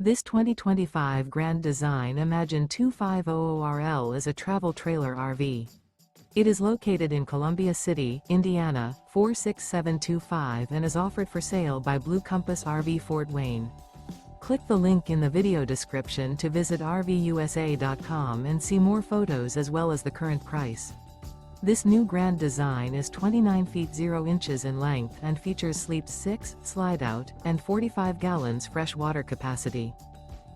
This 2025 Grand Design Imagine 2500RL is a travel trailer RV. It is located in Columbia City, Indiana, 46725 and is offered for sale by Blue Compass RV Fort Wayne. Click the link in the video description to visit RVUSA.com and see more photos as well as the current price. This new Grand Design is 29 feet 0 inches in length and features Sleep 6, Slideout, and 45 gallons fresh water capacity.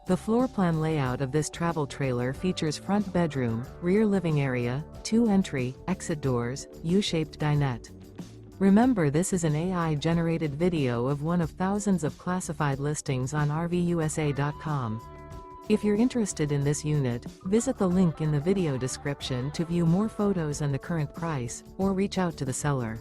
The floor plan layout of this travel trailer features front bedroom, rear living area, 2 entry, exit doors, U-shaped dinette. Remember, this is an AI-generated video of one of thousands of classified listings on RVUSA.com. If you're interested in this unit, visit the link in the video description to view more photos and the current price, or reach out to the seller.